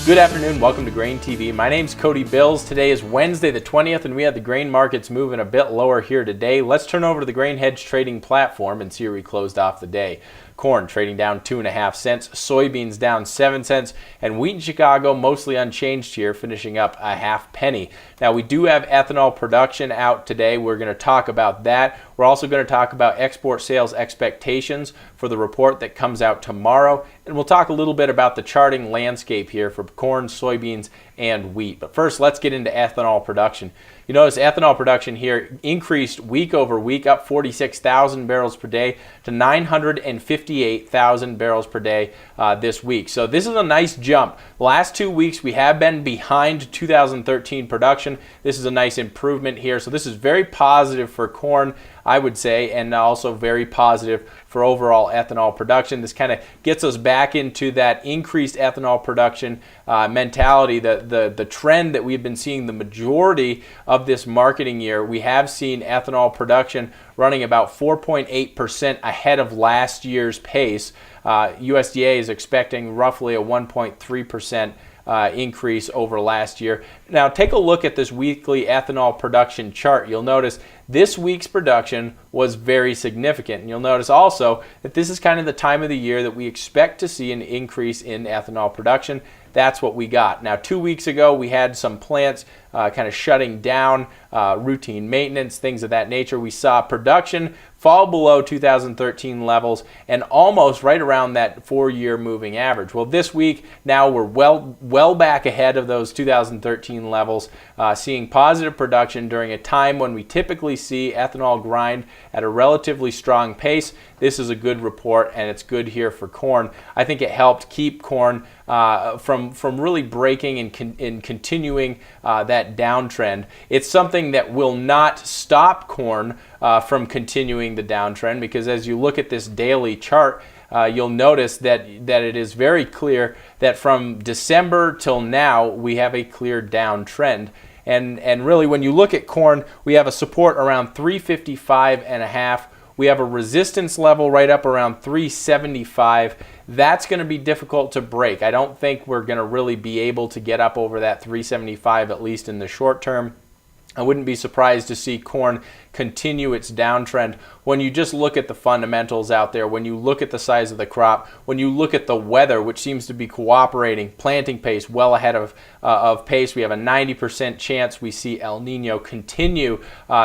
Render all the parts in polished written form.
Good afternoon, welcome to GrainTV. My name's Cody Bills. Today is Wednesday the 20th and we have the grain markets moving a bit lower here today. Let's turn over to the grain hedge trading platform and see where we closed off the day. Corn trading down 2.5 cents, soybeans down 7 cents, and wheat in Chicago mostly unchanged here, finishing up a half penny. Now we do have ethanol production out today. We're going to talk about that. We're also going to talk about export sales expectations for the report that comes out tomorrow, and we'll talk a little bit about the charting landscape here for corn, soybeans, and wheat. But first, let's get into ethanol production. You notice ethanol production here increased week over week, up 46,000 barrels per day to 958,000 barrels per day this week. So this is a nice jump. The last 2 weeks we have been behind 2013 production. This is a nice improvement here. So this is very positive for corn, I would say, and also very positive for overall ethanol production. This kind of gets us back into that increased ethanol production mentality, the trend that we've been seeing the majority of this marketing year. We have seen ethanol production running about 4.8% ahead of last year's pace. USDA is expecting roughly a 1.3% increase over last year. Now take a look at this weekly ethanol production chart. You'll notice this week's production was very significant. And you'll notice also that this is kind of the time of the year that we expect to see an increase in ethanol production. That's what we got. Now 2 weeks ago we had some plants kind of shutting down, routine maintenance, things of that nature. We saw production fall below 2013 levels and almost right around that 4-year moving average. Well, this week now we're well back ahead of those 2013 levels, seeing positive production during a time when we typically see ethanol grind at a relatively strong pace. This is a good report, and it's good here for corn. I think it helped keep corn from really breaking and continuing that downtrend. It's something that will not stop corn from continuing the downtrend, because as you look at this daily chart, you'll notice that it is very clear that from December till now we have a clear downtrend. And really, when you look at corn, we have a support around 355.5. We have a resistance level right up around 375. That's going to be difficult to break. I don't think we're going to really be able to get up over that 375, at least in the short term. I wouldn't be surprised to see corn continue its downtrend. When you just look at the fundamentals out there, when you look at the size of the crop, when you look at the weather, which seems to be cooperating, planting pace well ahead of pace. We have a 90% chance we see El Nino continue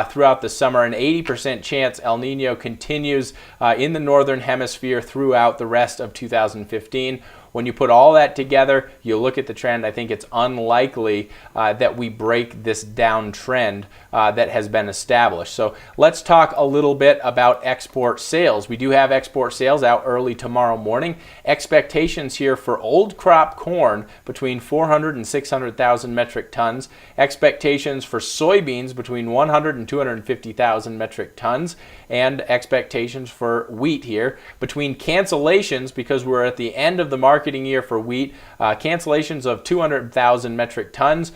throughout the summer, an 80% chance El Nino continues in the northern hemisphere throughout the rest of 2015. When you put all that together, you look at the trend, I think it's unlikely that we break this downtrend that has been established. So let's talk a little bit about export sales. We do have export sales out early tomorrow morning. Expectations here for old crop corn between 400 and 600,000 metric tons. Expectations for soybeans between 100 and 250,000 metric tons. And expectations for wheat here between cancellations, because we're at the end of the marketing year for wheat, cancellations of 200,000 metric tons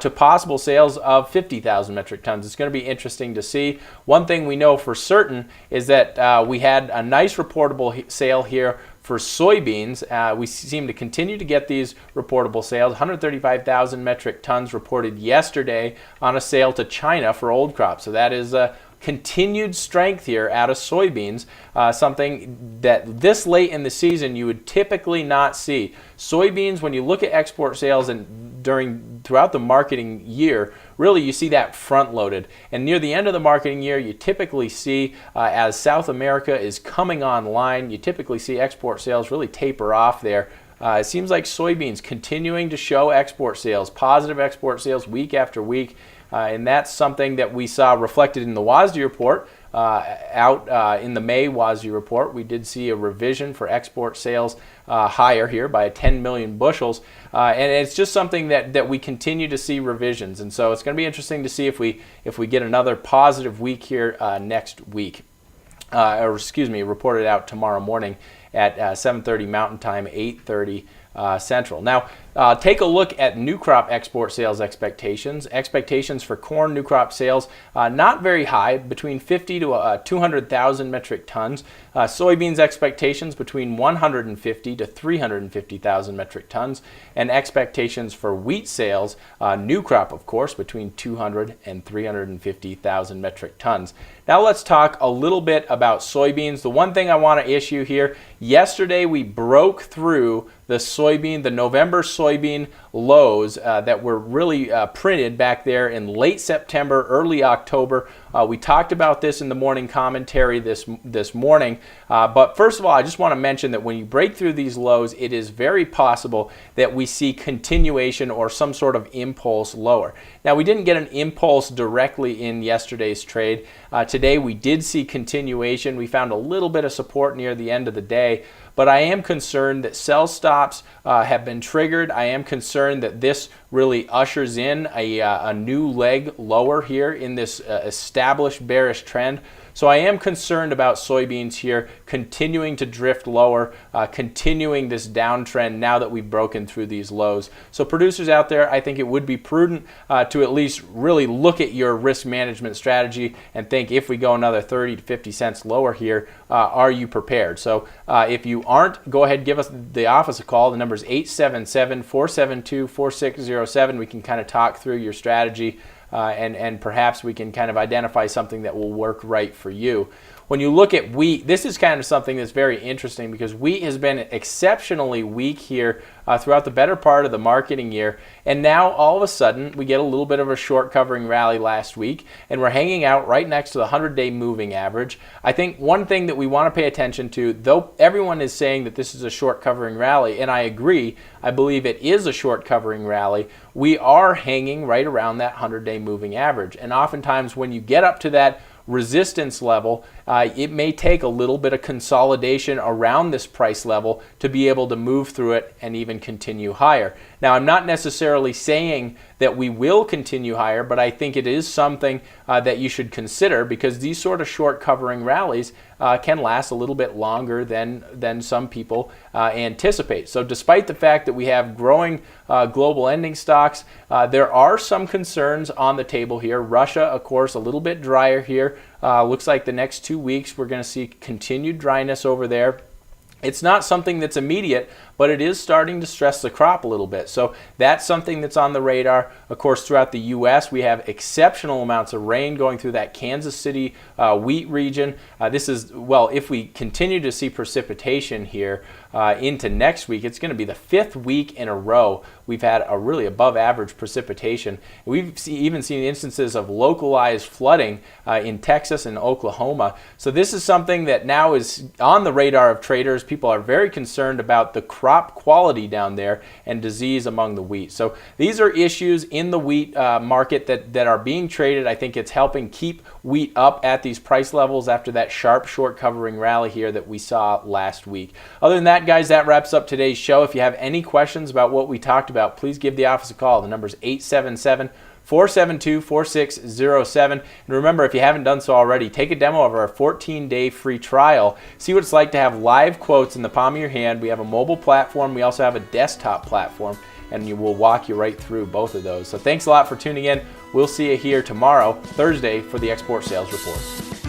to possible sales of 50,000 metric tons. It's going to be interesting to see. One thing we know for certain is that we had a nice reportable sale here for soybeans. We seem to continue to get these reportable sales. 135,000 metric tons reported yesterday on a sale to China for old crop. So that is continued strength here out of soybeans, something that this late in the season you would typically not see. Soybeans, when you look at export sales and throughout the marketing year, really you see that front loaded. And near the end of the marketing year, you typically see, as South America is coming online, you typically see export sales really taper off there. It seems like soybeans continuing to show export sales, positive export sales week after week. And that's something that we saw reflected in the WASDE report. In the May WASDE report, we did see a revision for export sales higher here by 10 million bushels. And it's just something that we continue to see revisions. And so it's going to be interesting to see if we get another positive week here next week. Reported out tomorrow morning at 7:30 Mountain Time, 8:30 Central. Now, take a look at new crop export sales expectations. Expectations for corn new crop sales not very high, between 50 to 200,000 metric tons. Soybeans expectations between 150 to 350,000 metric tons, and expectations for wheat sales, new crop of course, between 200 and 350,000 metric tons. Now let's talk a little bit about soybeans. The one thing I want to issue here, yesterday we broke through the November soybean lows that were really printed back there in late September, early October. We talked about this in the morning commentary this morning. But first of all, I just want to mention that when you break through these lows, it is very possible that we see continuation or some sort of impulse lower. Now, we didn't get an impulse directly in yesterday's trade. Today, we did see continuation. We found a little bit of support near the end of the day. But I am concerned that sell stops have been triggered. I am concerned that this really ushers in a new leg lower here in this established bearish trend. So I am concerned about soybeans here continuing to drift lower, continuing this downtrend now that we've broken through these lows. So producers out there, I think it would be prudent to at least really look at your risk management strategy and think, if we go another 30 to 50 cents lower here, are you prepared? So if you aren't, go ahead, give us the office a call. The number is 877-472-4607. We can kind of talk through your strategy. And perhaps we can kind of identify something that will work right for you. When you look at wheat, this is kind of something that's very interesting because wheat has been exceptionally weak here throughout the better part of the marketing year. And now all of a sudden we get a little bit of a short covering rally last week, and we're hanging out right next to the 100-day moving average. I think one thing that we want to pay attention to, though everyone is saying that this is a short covering rally, and I agree, I believe it is a short covering rally, we are hanging right around that 100-day moving average. And oftentimes when you get up to that resistance level, it may take a little bit of consolidation around this price level to be able to move through it and even continue higher. Now, I'm not necessarily saying that we will continue higher, but I think it is something that you should consider, because these sort of short covering rallies can last a little bit longer than some people anticipate. So despite the fact that we have growing global ending stocks, there are some concerns on the table here. Russia, of course, a little bit drier here. Looks like the next 2 weeks we're going to see continued dryness over there. It's not something that's immediate, but it is starting to stress the crop a little bit. So that's something that's on the radar. Of course, throughout the U.S., we have exceptional amounts of rain going through that Kansas City wheat region. This is, well, if we continue to see precipitation here into next week, it's going to be the 5th week in a row we've had a really above average precipitation. We've even seen instances of localized flooding in Texas and Oklahoma. So this is something that now is on the radar of traders. People are very concerned about the crop quality down there and disease among the wheat. So these are issues in the wheat market that are being traded. I think it's helping keep wheat up at these price levels after that sharp short covering rally here that we saw last week. Other than that, guys, that wraps up today's show. If you have any questions about what we talked about, please give the office a call. The number is 877-472-4607. And remember, if you haven't done so already, take a demo of our 14-day free trial. See what it's like to have live quotes in the palm of your hand. We have a mobile platform. We also have a desktop platform, and we'll walk you right through both of those. So thanks a lot for tuning in. We'll see you here tomorrow, Thursday, for the Export Sales Report.